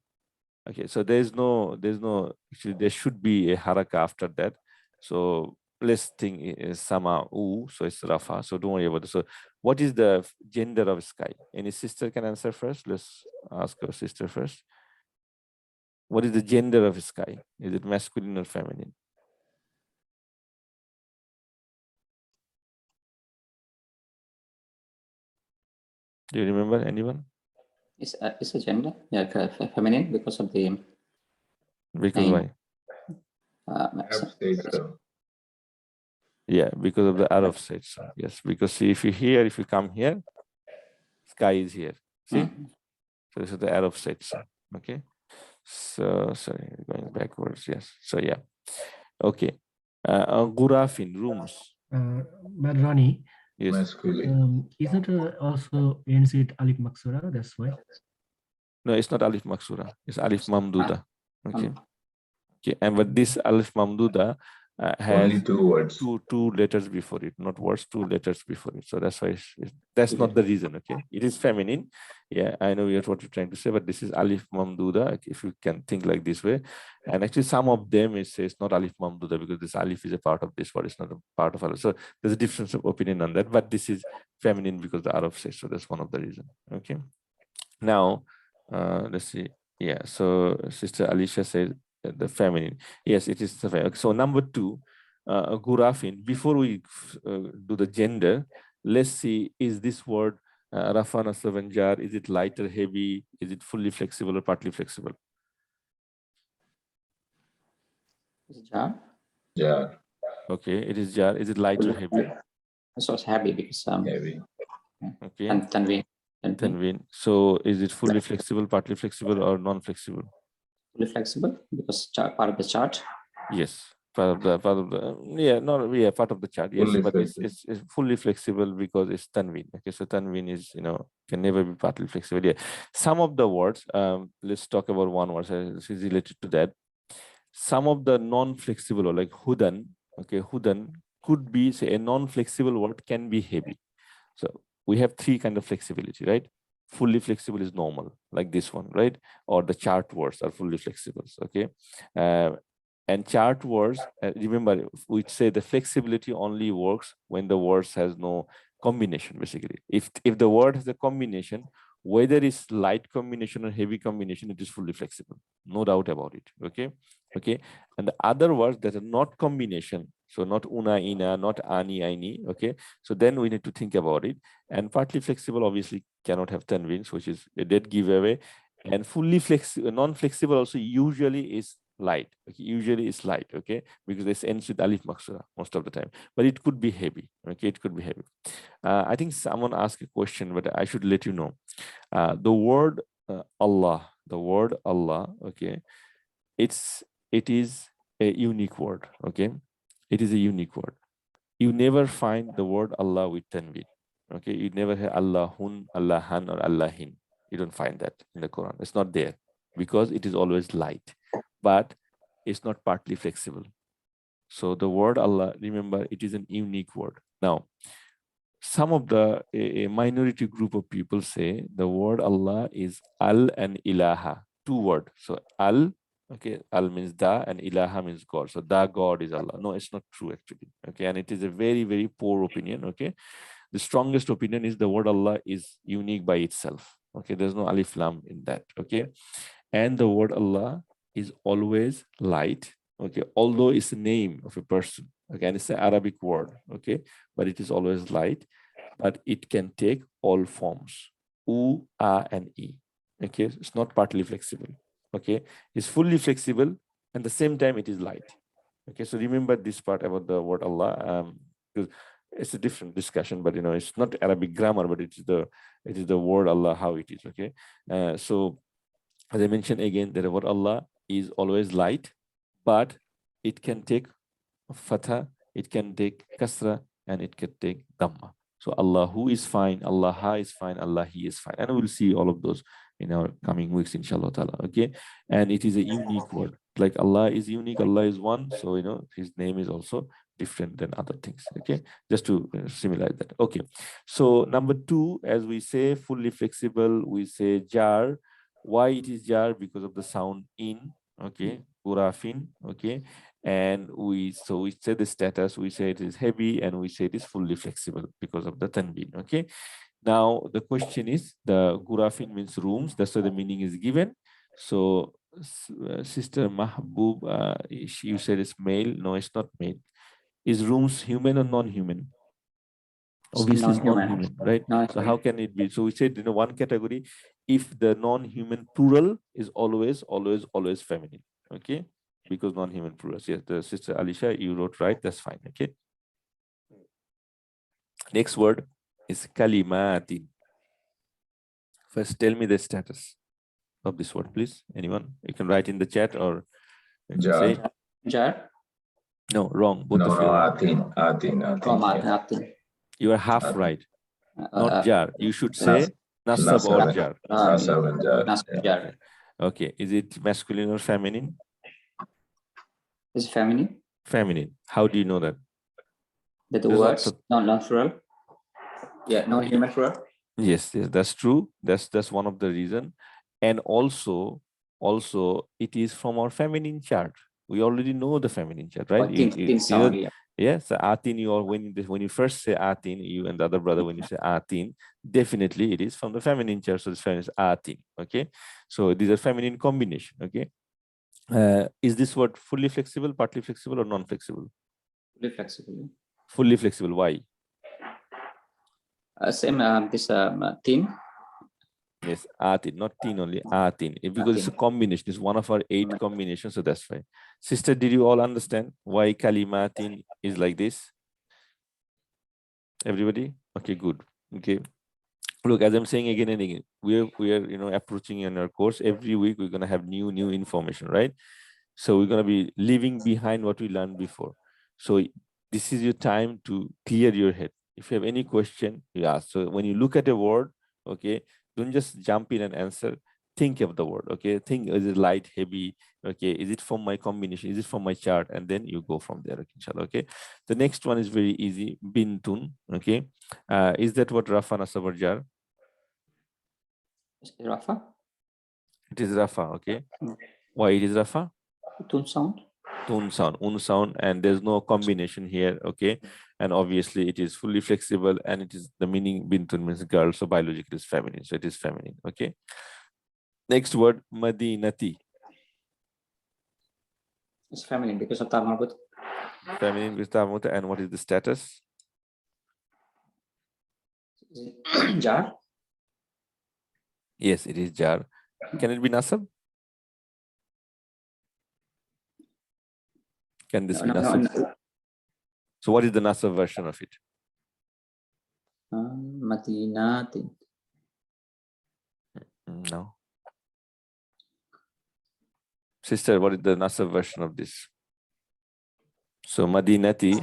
Speaker 1: Okay, so actually there should be a haraka after that. So let's think is Sama so it's Rafa. So don't worry about it. So what is the gender of sky? Any sister can answer first. Let's ask our sister first. What is the gender of sky? Is it masculine or feminine? Do you remember anyone?
Speaker 2: It's a gender, yeah, feminine because of the
Speaker 1: Because
Speaker 2: name.
Speaker 1: why? Yeah, because of the Arab side. So yes, because see, if you come here, sky is here. See? So this is the Arab side. So, okay. So sorry, going backwards. Yes. So yeah. Okay. Gurafin rooms.
Speaker 3: But Ronnie,
Speaker 1: Yes.
Speaker 3: isn't also ends with Alif Maksura? That's why.
Speaker 1: No, it's not Alif Maksura. It's Alif Mamduda. Okay. Okay. And but this Alif Mamduda has
Speaker 4: only two words.
Speaker 1: Two letters before it, not words, two letters before it. So that's why that's not the reason. Okay. It is feminine. Yeah, I know what you're trying to say, but this is Alif Mamduda, if you can think like this way. And actually, some of them it says not Alif Mamduda because this Alif is a part of this word, it's not a part of Alif. So there's a difference of opinion on that, but this is feminine because the Arab says so. That's one of the reasons. Okay. Now, let's see. Yeah, so Sister Alicia said the feminine. Yes, it is the feminine. Okay, so number two, Gurafin. Before we do the gender, let's see, is this word Rafana Savanjar, is it light or heavy? Is it fully flexible or partly flexible?
Speaker 2: Is it jar?
Speaker 4: Yeah.
Speaker 1: Okay, it is jar. Is it light or heavy?
Speaker 2: So it's heavy because
Speaker 4: Heavy.
Speaker 1: Okay.
Speaker 2: Tanveen.
Speaker 1: So is it fully flexible, partly flexible, or non-flexible?
Speaker 2: Fully flexible because part of the chart.
Speaker 1: Yes, part of the part of the chart. Yes,
Speaker 4: Fully
Speaker 1: but
Speaker 4: flexible.
Speaker 1: it's fully flexible because it's tanween. Okay, so tanween is can never be partly flexible. Yeah, some of the words. Let's talk about one word. This is related to that. Some of the non-flexible or like hudan. Okay, hudan could be, say, a non-flexible word can be heavy. So we have three kind of flexibility, right? Fully flexible is normal, like this one, right? Or the chart words are fully flexible. Okay. And chart words, remember, we say the flexibility only works when the words has no combination, basically. If the word has a combination, whether it's light combination or heavy combination, it is fully flexible. No doubt about it. Okay. Okay. And the other words that are not combination, so not una, ina, not ani, aini. Okay. So then we need to think about it. And partly flexible obviously cannot have tanwins, which is a dead giveaway. And fully flexible, non-flexible also usually is light. Okay, usually it's light. Okay, because this ends with alif maksura most of the time, but it could be heavy. Okay, it could be heavy. I think someone asked a question, but I should let you know. The word Allah, okay, it is a unique word. Okay, it is a unique word. You never find the word Allah with tanween. Okay, you never hear Allahun, Allahan, or Allahin. You don't find that in the Quran. It's not there because it is always light, but it's not partly flexible. So the word Allah, remember, it is an unique word. Now, some of a minority group of people say the word Allah is Al and Ilaha, two words. So Al, okay, Al means da and Ilaha means God. So da God is Allah. No, it's not true actually. Okay, and it is a very, very poor opinion. Okay, the strongest opinion is the word Allah is unique by itself. Okay, there's no alif lam in that. Okay, and the word Allah is always light. Okay, although it's the name of a person. Okay, and it's an Arabic word. Okay, but it is always light, but it can take all forms. U, A, and E. Okay, it's not partly flexible. Okay, it's fully flexible, and the same time it is light. Okay, so remember this part about the word Allah. Because it's a different discussion, but it's not Arabic grammar, but it is the word Allah, how it is. Okay, so as I mentioned again, that the word Allah is always light, but it can take fatha, it can take kasra, and it can take dhamma. So Allah who is fine, Allah ha is fine, Allah he is fine. And we'll see all of those in our coming weeks, inshallah ta'ala. Okay. And it is a unique word. Like Allah is unique, Allah is one. So his name is also different than other things. Okay. Just to simulate that. Okay. So number 2, as we say, fully flexible, we say jar. Why it is jar? Because of the sound in. Okay. Urafin. Okay. And we say the status, we say it is heavy, and we say it is fully flexible because of the tanween. Okay. Now the question is, the gurafin means rooms. That's why the meaning is given. So Sister Mahbub, you said it's male. No, it's not male. Is rooms human or non-human? Obviously it's non-human, right? So how can it be? So we said one category, if the non-human plural is always feminine. Okay, because non-human plural. Yes, the Sister Alisha, you wrote right, that's fine. Okay, next word is kalimatin. First tell me the status of this word, please. Anyone, you can write in the chat, or you can say
Speaker 2: jar.
Speaker 1: No, wrong. Both of you.
Speaker 2: Atin.
Speaker 1: You are half right. Not jar. You should say nasab or jar.
Speaker 2: Nasab jar.
Speaker 1: Okay. Is it masculine or feminine?
Speaker 2: Is it feminine?
Speaker 1: Feminine. How do you know that?
Speaker 2: That the words non-natural. Yeah, non-human plural.
Speaker 1: Yes, that's true. That's one of the reason. And also it is from our feminine chart. We already know the feminine chart, right? Yes, atin. When you first say atin, you and the other brother, when you say atin, definitely it is from the feminine chart. So this feminine is atin. Okay, so these are feminine combination. Okay, is this word fully flexible, partly flexible, or non-flexible?
Speaker 2: Fully flexible.
Speaker 1: Fully flexible. Why?
Speaker 2: Same this tin.
Speaker 1: Yes, atin, not tin only, atin. Because it's a combination. It's one of our 8 combinations, so that's fine. Sister, did you all understand why kalimatin is like this? Everybody? Okay, good. Okay. Look, as I'm saying again and again, we are approaching in our course every week. We're gonna have new information, right? So we're gonna be leaving behind what we learned before. So this is your time to clear your head. If you have any question, you ask. So when you look at a word, okay, don't just jump in and answer. Think of the word, okay? Think, is it light, heavy? Okay, is it from my combination? Is it from my chart? And then you go from there, okay, inshallah, okay? The next one is very easy, bintun, okay? Is that what Rafa Nasabar jar?
Speaker 2: Rafa?
Speaker 1: It is Rafa, okay? Why it is Rafa?
Speaker 2: Tune sound.
Speaker 1: Tune sound, un sound, and there's no combination here, okay? And obviously it is fully flexible, and it is the meaning bintun means girl, so biologically it's feminine, so it is feminine, okay? Next word, madinati.
Speaker 2: It's feminine because of tamarbut.
Speaker 1: Feminine with tamuta, and what is the status?
Speaker 2: Jar.
Speaker 1: Yes, it is jar. Can it be nasab? Can this be nasab? No. So what is the nasab version of it?
Speaker 2: Madinatin.
Speaker 1: No. Sister, what is the nasab version of this? So madinati,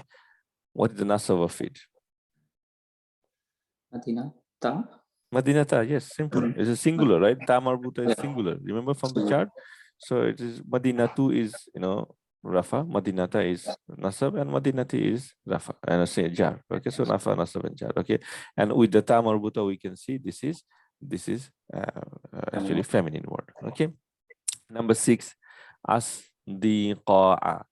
Speaker 1: what is the nasab of it?
Speaker 2: Madinata.
Speaker 1: Madinata, yes, simple. It's a singular, right? Ta marbuta is singular. Remember from the chart? So it is Madinatu is, Rafa. Madinata is Nasab, and Madinati is Rafa. And I say jar. Okay, so Nafa, Nasab, and jar. Okay, and with the ta marbuta, we can see this is actually feminine word. Okay, number 6, asdiqa'a.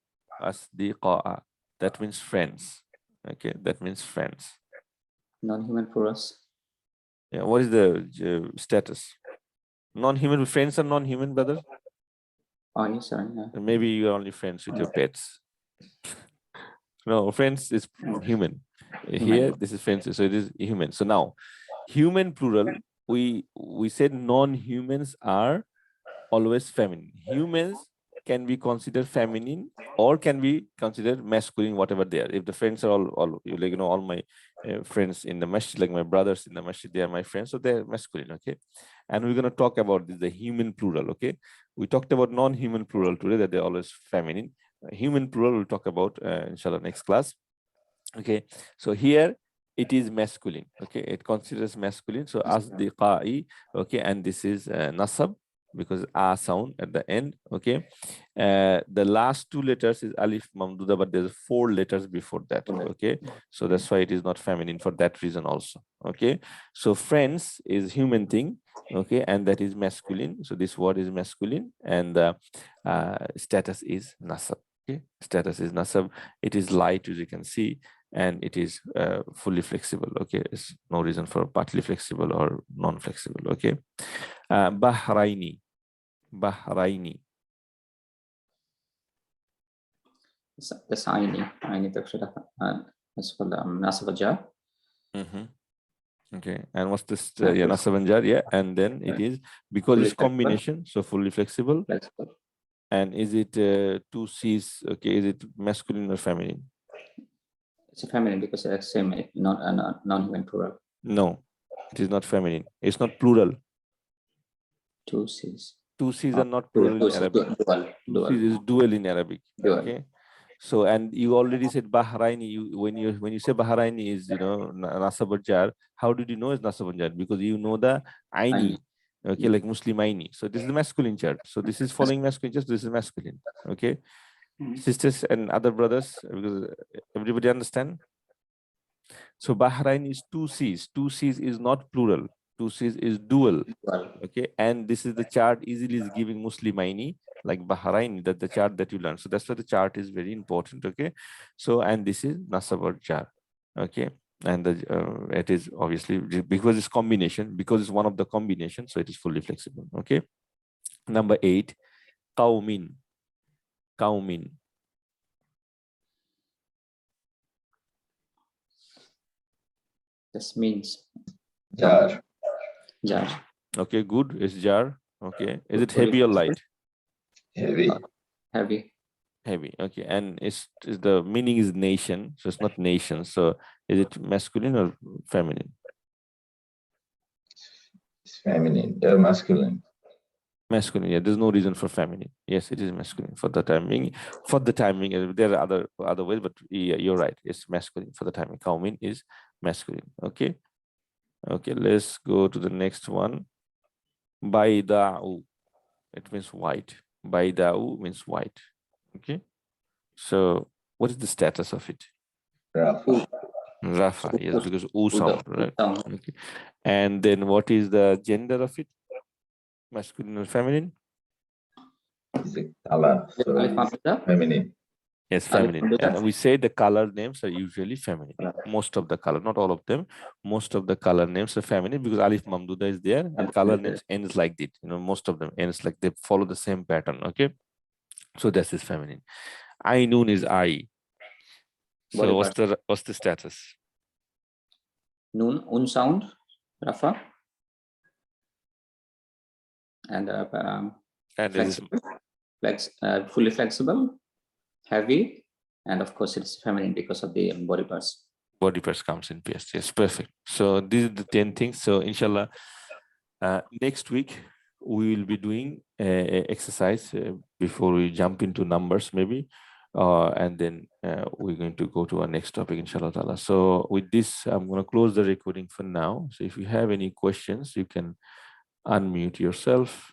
Speaker 1: Asdiqa'a. That means friends. Okay, that means friends.
Speaker 2: Non-human plurals.
Speaker 1: Yeah, what is the status? Non-human friends are non-human, brother.
Speaker 2: Oh, yes, sir. Yeah.
Speaker 1: Maybe you are only friends with your pets. No, friends is human. Here, this is friends, so it is human. So now, human plural, we said non-humans are always feminine. Humans can be considered feminine or can be considered masculine, whatever they are. If the friends are all like, you know, all my friends in the masjid, like my brothers in the masjid, they are my friends, so they're masculine, okay? And we're going to talk about this, the human plural, okay? We talked about non-human plural today, that they're always feminine. Human plural we'll talk about inshallah next class. Okay, so here it is masculine. Okay, it considers masculine. So asdiqai. Okay, and this is nasab, because a sound at the end. Okay, the last two letters is alif mamduda, but there's 4 letters before that. Okay, so that's why it is not feminine for that reason also. Okay, so friends is human thing. Okay, and that is masculine. So this word is masculine, and status is nasab. Okay, status is nasab. It is light, as you can see, and it is fully flexible. Okay, it's no reason for partly flexible or non-flexible. Okay, bahraini.
Speaker 2: That's عيني تقصد اسفل ناصب الجار.
Speaker 1: Okay, and what's this? Yeah, nasab and jar. Yeah, and then it is because
Speaker 2: Fully
Speaker 1: it's combination, so fully flexible. And is it 2 C's? Okay, is it masculine or feminine?
Speaker 2: It's a feminine because it's same non-human plural.
Speaker 1: No, it is not feminine. It's not plural.
Speaker 2: 2 C's.
Speaker 1: 2 C's are not plural in Arabic. Dual. 2 C's is dual in Arabic.
Speaker 2: Dual.
Speaker 1: Okay. So, and you already said Bahraini. When you say Bahraini is, you know, nasab jar. How did you know it's nasab jar? Because you know the aini. Okay, like Muslim aini. So this is the masculine jar. So this is following masculine. Just this is masculine. Okay, sisters and other brothers, because everybody understand. So Bahrain is 2 C's. 2 C's is not plural. 2 C's is dual. Okay, and this is the chart easily is giving Muslimaini, like Bahrain, that the chart that you learn. So that's why the chart is very important. Okay, so and this is Nasabar chart. Okay, and the it is obviously because it's combination, because it's one of the combinations, so it is fully flexible. Okay, number 8, Qaumin.
Speaker 2: This means
Speaker 4: jar.
Speaker 1: Okay, good. It's jar. Okay, is it heavy or light?
Speaker 4: Heavy.
Speaker 1: Heavy. Okay, and it's the meaning is nation, so it's not nation. So is it masculine or feminine?
Speaker 4: It's feminine. Masculine.
Speaker 1: Masculine. Yeah, there's no reason for feminine. Yes, it is masculine for the timing. For the timing, there are other ways, but yeah, you're right. It's masculine for the timing. Qaumin is masculine. Okay. Okay, let's go to the next one. Baida'u. It means white. Baida'u means white. Okay. So what is the status of it? Rafa, yes, because U sound, right? Okay. And then what is the gender of it? Masculine or feminine?
Speaker 4: Is it color? So it's feminine.
Speaker 1: Yes, feminine. And we say the color names are usually feminine. Most of the color, not all of them. Most of the color names are feminine because Alif Mamduda is there, and color names ends like that. You know, most of them ends like they follow the same pattern. Okay, so this is feminine. Ainun is I. So what's the status?
Speaker 2: Noon, un sound, Rafa, and fully flexible, heavy, and of course it's feminine because of the body parts.
Speaker 1: Body parts comes in PS. Yes, perfect. So these are the 10 things. So inshallah, next week we will be doing a exercise before we jump into numbers maybe. And then we're going to go to our next topic, inshallah ta'ala. So with this, I'm going to close the recording for now. So if you have any questions, you can unmute yourself.